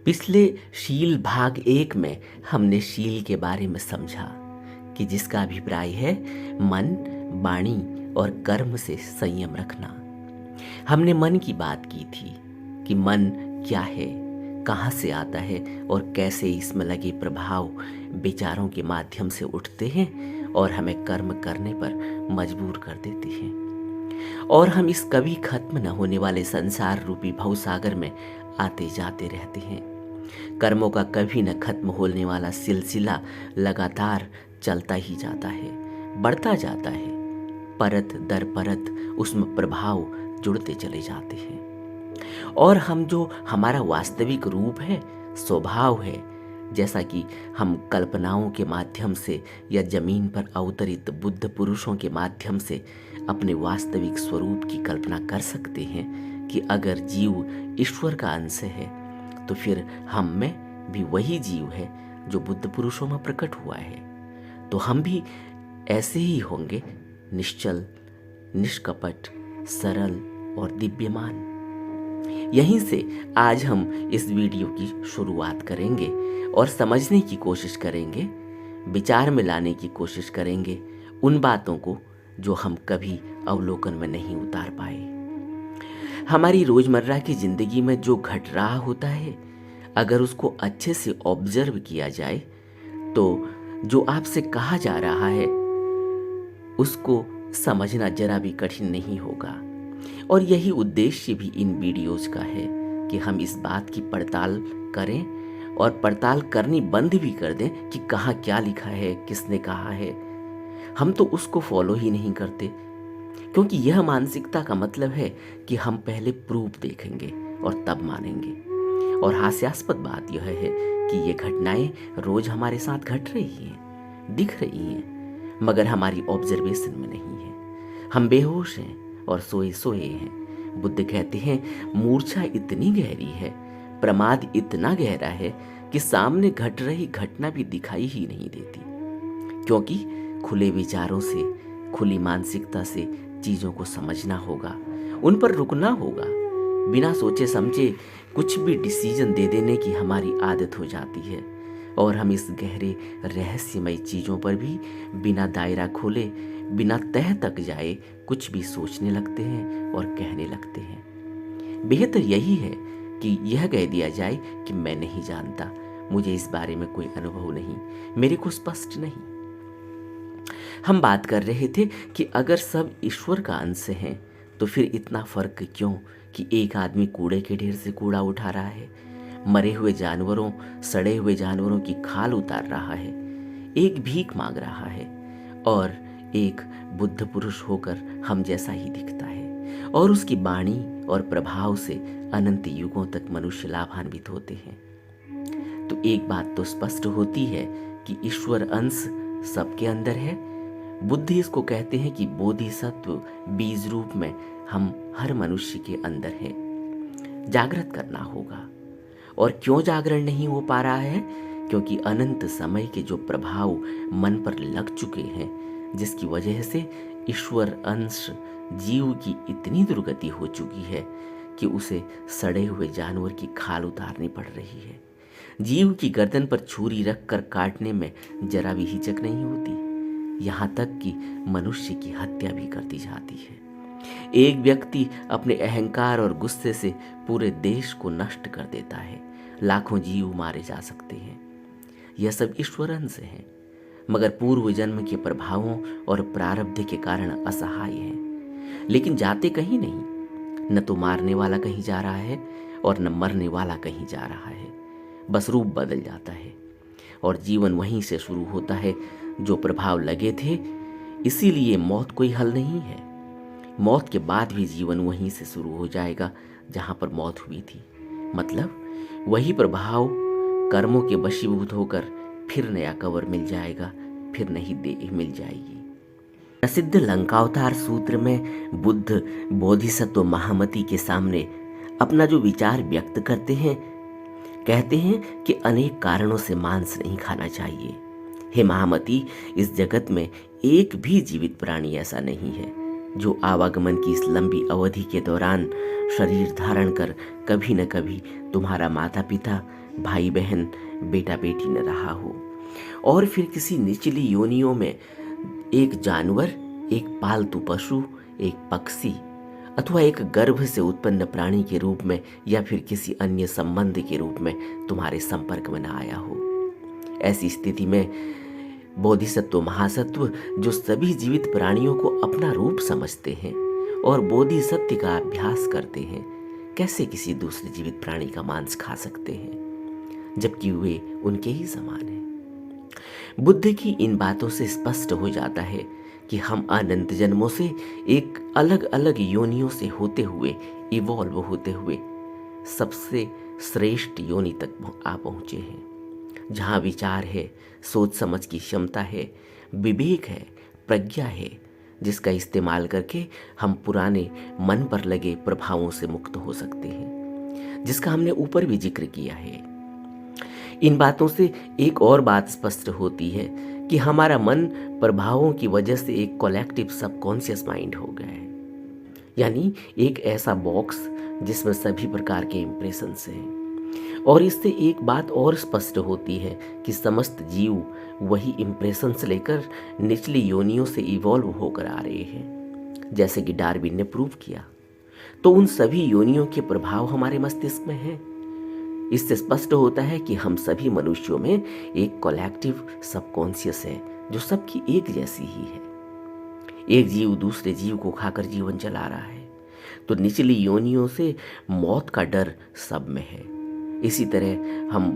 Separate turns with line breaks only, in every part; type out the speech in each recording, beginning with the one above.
पिछले शील भाग 1 में हमने शील के बारे में समझा कि जिसका अभिप्राय है मन, वाणी और कर्म से संयम रखना। हमने मन की बात की थी कि मन क्या है, कहाँ से आता है और कैसे इसमें लगे प्रभाव विचारों के माध्यम से उठते हैं और हमें कर्म करने पर मजबूर कर देते हैं। और हम इस कभी खत्म न होने वाले संसार रूपी भवसागर में आते जाते रहते हैं। कर्मों का कभी न खत्म होने वाला सिलसिला लगातार चलता ही जाता है, बढ़ता जाता है। परत दर परत उसमें प्रभाव जुड़ते चले जाते हैं और हम जो हमारा वास्तविक रूप है, स्वभाव है, जैसा कि हम कल्पनाओं के माध्यम से या जमीन पर अवतरित बुद्ध पुरुषों के माध्यम से अपने वास्तविक स्वरूप की कल्पना कर सकते हैं कि अगर जीव ईश्वर का अंश है तो फिर हम में भी वही जीव है जो बुद्ध पुरुषों में प्रकट हुआ है। तो हम भी ऐसे ही होंगे, निश्चल, निष्कपट, सरल और दिव्यमान। यहीं से आज हम इस वीडियो की शुरुआत करेंगे और समझने की कोशिश करेंगे, विचार में लाने की कोशिश करेंगे उन बातों को जो हम कभी अवलोकन में नहीं उतार पाए। हमारी रोजमर्रा की जिंदगी में जो घट रहा होता है, अगर उसको अच्छे से ऑब्जर्व किया जाए तो जो आपसे कहा जा रहा है उसको समझना जरा भी कठिन नहीं होगा। और यही उद्देश्य भी इन वीडियोस का है कि हम इस बात की पड़ताल करें और पड़ताल करनी बंद भी कर दें कि कहाँ क्या लिखा है, किसने कहा है। हम तो उसको फॉलो ही नहीं करते, क्योंकि यह मानसिकता का मतलब है कि हम पहले प्रूफ देखेंगे और तब मानेंगे। और हास्यास्पद बात यह है कि ये घटनाएं रोज हमारे साथ घट रही हैं, दिख रही हैं, मगर हमारी ऑब्जर्वेशन में नहीं है। हम बेहोश हैं और सोए सोए हैं। बुद्ध कहते हैं मूर्छा इतनी गहरी है, प्रमाद इतना गहरा है कि सामने घट रही घटना भी दिखाई ही नहीं देती, क्योंकि खुले विचारों से, खुली मानसिकता से चीज़ों को समझना होगा, उन पर रुकना होगा। बिना सोचे समझे कुछ भी डिसीजन दे देने की हमारी आदत हो जाती है और हम इस गहरे रहस्यमय चीज़ों पर भी बिना दायरा खोले, बिना तह तक जाए कुछ भी सोचने लगते हैं और कहने लगते हैं। बेहतर यही है कि यह कह दिया जाए कि मैं नहीं जानता, मुझे इस बारे में कोई अनुभव नहीं, मेरे को स्पष्ट नहीं। हम बात कर रहे थे कि अगर सब ईश्वर का अंश हैं तो फिर इतना फर्क क्यों कि एक आदमी कूड़े के ढेर से कूड़ा उठा रहा है, मरे हुए जानवरों, सड़े हुए जानवरों की खाल उतार रहा है, एक भीख मांग रहा है और एक बुद्ध पुरुष होकर हम जैसा ही दिखता है और उसकी वाणी और प्रभाव से अनंत युगों तक मनुष्य लाभान्वित होते हैं। तो एक बात तो स्पष्ट होती है कि ईश्वर अंश सबके अंदर है। बुद्ध इसको कहते हैं कि बोधिसत्व बीज रूप में हम हर मनुष्य के अंदर है। जागृत करना होगा। और क्यों जागरण नहीं हो पा रहा है? क्योंकि अनंत समय के जो प्रभाव मन पर लग चुके हैं, जिसकी वजह से ईश्वर अंश जीव की इतनी दुर्गति हो चुकी है कि उसे सड़े हुए जानवर की खाल उतारनी पड़ रही है। जीव की गर्दन पर छुरी रखकर काटने में जरा भी हिचक नहीं होती, यहाँ तक कि मनुष्य की हत्या भी कर दी जाती है। एक व्यक्ति अपने अहंकार और गुस्से से पूरे देश को नष्ट कर देता है, लाखों जीव मारे जा सकते हैं। यह सब ईश्वर अंश है, मगर पूर्व जन्म के प्रभावों और प्रारब्ध के कारण असहाय हैं। लेकिन जाते कहीं नहीं, न तो मारने वाला कहीं जा रहा है और न मरने वाला कहीं जा रहा है, बस रूप बदल जाता है और जीवन वहीं से शुरू होता है जो प्रभाव लगे थे। इसीलिए मौत कोई हल नहीं है। मौत के बाद भी जीवन वहीं से शुरू हो जाएगा जहाँ पर मौत हुई थी। मतलब वही प्रभाव कर्मों के वशीभूत होकर फिर नया कवर मिल जाएगा, फिर नई देह मिल जाएगी। प्रसिद्ध लंकावतार सूत्र में बुद्ध बोधिसत्व महामती के सामने अपना जो विचार व्यक्त करते हैं, कहते हैं कि अनेक कारणों से मांस नहीं खाना चाहिए। हे महामती, इस जगत में एक भी जीवित प्राणी ऐसा नहीं है जो आवागमन की इस लंबी अवधि के दौरान शरीर धारण कर कभी न कभी तुम्हारा माता पिता, भाई बहन बेटा बेटी न रहा हो, और फिर किसी निचली योनियों में एक जानवर, एक पालतू पशु, एक पक्षी अथवा एक गर्भ से उत्पन्न प्राणी के रूप में या फिर किसी अन्य संबंध के रूप में तुम्हारे संपर्क में न आया हो। ऐसी स्थिति में बोधिसत्व महासत्व जो सभी जीवित प्राणियों को अपना रूप समझते हैं और बोधिसत्व का अभ्यास करते हैं, कैसे किसी दूसरे जीवित प्राणी का मांस खा सकते हैं जबकि वे उनके ही समान हैं। बुद्ध की इन बातों से स्पष्ट हो जाता है कि हम अनंत जन्मों से एक अलग अलग योनियों से होते हुए, इवॉल्व होते हुए सबसे श्रेष्ठ योनि तक आ पहुँचे हैं, जहाँ विचार है, सोच समझ की क्षमता है, विवेक है, प्रज्ञा है, जिसका इस्तेमाल करके हम पुराने मन पर लगे प्रभावों से मुक्त हो सकते हैं, जिसका हमने ऊपर भी जिक्र किया है। इन बातों से एक और बात स्पष्ट होती है कि हमारा मन प्रभावों की वजह से एक कलेक्टिव सबकॉन्शियस माइंड हो गया है, यानी एक ऐसा बॉक्स जिसमें सभी प्रकार के इम्प्रेशंस हैं। और इससे एक बात और स्पष्ट होती है कि समस्त जीव वही इम्प्रेशंस लेकर निचली योनियों से इवॉल्व होकर आ रहे हैं, जैसे कि डार्विन ने प्रूव किया। तो उन सभी योनियों के प्रभाव हमारे मस्तिष्क में हैं। इससे स्पष्ट होता है कि हम सभी मनुष्यों में एक कलेक्टिव सबकॉन्शियस है जो सबकी एक जैसी ही है। एक जीव दूसरे जीव को खाकर जीवन चला रहा है, तो निचली योनियों से मौत का डर सब में है। इसी तरह हम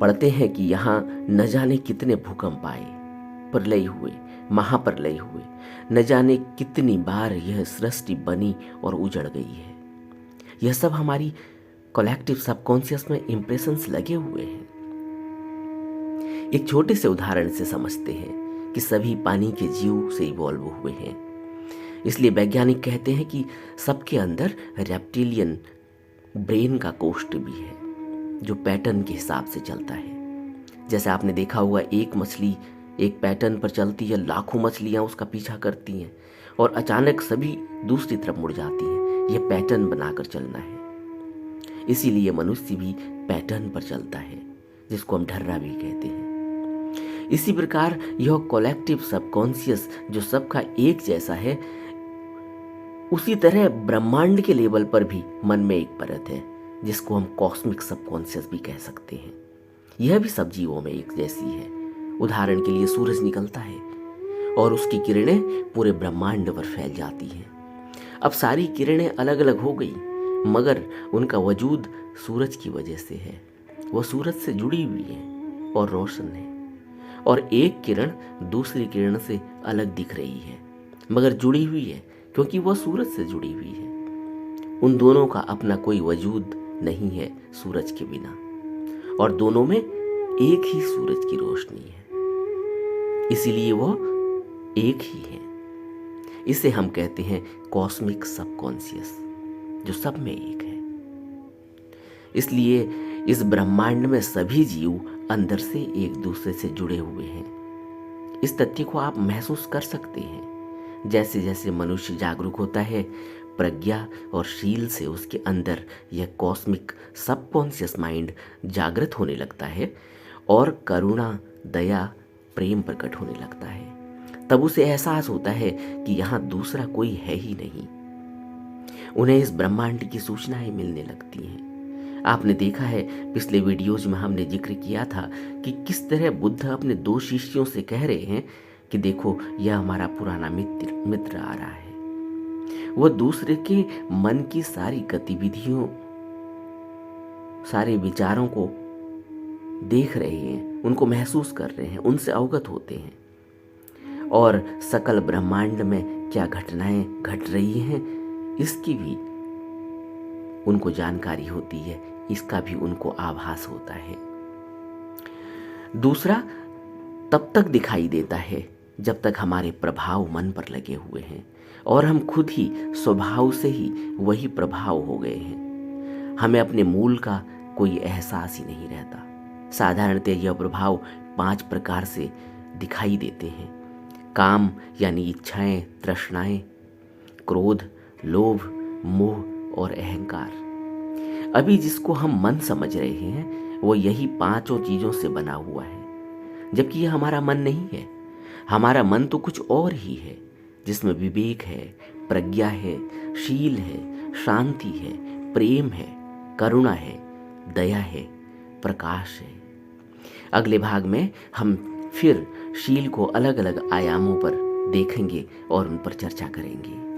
पढ़ते हैं कि यहाँ न जाने कितने भूकंप आए, प्रलय हुए, महाप्रलय हुए, न जाने कितनी बार यह सृष्टि बनी और उजड़ गई है। यह सब हमारी कलेक्टिव सबकॉन्शियस में इंप्रेशंस लगे हुए हैं। एक छोटे से उदाहरण से समझते हैं कि सभी पानी के जीव से इवॉल्व हुए हैं। इसलिए वैज्ञानिक कहते हैं कि सबके अंदर रेप्टिलियन ब्रेन का कोष्ठ भी है जो पैटर्न के हिसाब से चलता है। जैसे आपने देखा होगा, एक मछली एक पैटर्न पर चलती है, लाखों मछलियां उसका पीछा करती हैं और अचानक सभी दूसरी तरफ मुड़ जाती हैं। यह पैटर्न बनाकर चलना है। इसीलिए मनुष्य भी पैटर्न पर चलता है, जिसको हम ढर्रा भी कहते हैं। इसी प्रकार यह कलेक्टिव सबकॉन्शियस जो सबका एक जैसा है, उसी तरह ब्रह्मांड के लेवल पर भी मन में एक परत है जिसको हम कॉस्मिक सबकॉन्शियस भी कह सकते हैं। यह भी सब जीवों में एक जैसी है। उदाहरण के लिए सूरज निकलता है और उसकी किरणें पूरे ब्रह्मांड पर फैल जाती हैं। अब सारी किरणें अलग अलग हो गई, मगर उनका वजूद सूरज की वजह से है। वह सूरज से जुड़ी हुई है और रोशन है, और एक किरण दूसरी किरण से अलग दिख रही है मगर जुड़ी हुई है क्योंकि वह सूरज से जुड़ी हुई है। उन दोनों का अपना कोई वजूद नहीं है सूरज के बिना, और दोनों में एक ही सूरज की रोशनी है, इसीलिए वह एक ही है। इसे हम कहते हैं कॉस्मिक सबकॉन्शियस जो सब में एक है। इसलिए इस ब्रह्मांड में सभी जीव अंदर से एक दूसरे से जुड़े हुए हैं। इस तथ्य को आप महसूस कर सकते हैं। जैसे जैसे मनुष्य जागरूक होता है, प्रज्ञा और शील से उसके अंदर यह कॉस्मिक सबकॉन्शियस माइंड जागृत होने लगता है और करुणा, दया, प्रेम प्रकट होने लगता है। तब उसे एहसास होता है कि यहाँ दूसरा कोई है ही नहीं। उन्हें इस ब्रह्मांड की सूचनाएं मिलने लगती हैं। आपने देखा है, पिछले वीडियोज में हमने जिक्र किया था कि किस तरह बुद्ध अपने दो शिष्यों से कह रहे हैं कि देखो, यह हमारा पुराना मित्र आ रहा है। वह दूसरे के मन की सारी गतिविधियों, सारे विचारों को देख रहे हैं, उनको महसूस कर रहे हैं, उनसे अवगत होते हैं, और सकल ब्रह्मांड में क्या घटनाएं घट रही हैं इसकी भी उनको जानकारी होती है, इसका भी उनको आभास होता है। दूसरा तब तक दिखाई देता है जब तक हमारे प्रभाव मन पर लगे हुए हैं और हम खुद ही स्वभाव से ही वही प्रभाव हो गए हैं। हमें अपने मूल का कोई एहसास ही नहीं रहता। साधारणतः यह प्रभाव 5 प्रकार से दिखाई देते हैं: काम यानी इच्छाएं, तृष्णाएं, क्रोध, लोभ, मोह और अहंकार। अभी जिसको हम मन समझ रहे हैं वो यही पांचों चीज़ों से बना हुआ है, जबकि यह हमारा मन नहीं है। हमारा मन तो कुछ और ही है, जिसमें विवेक है, प्रज्ञा है, शील है, शांति है, प्रेम है, करुणा है, दया है, प्रकाश है। अगले भाग में हम फिर शील को अलग अलग आयामों पर देखेंगे और उन पर चर्चा करेंगे।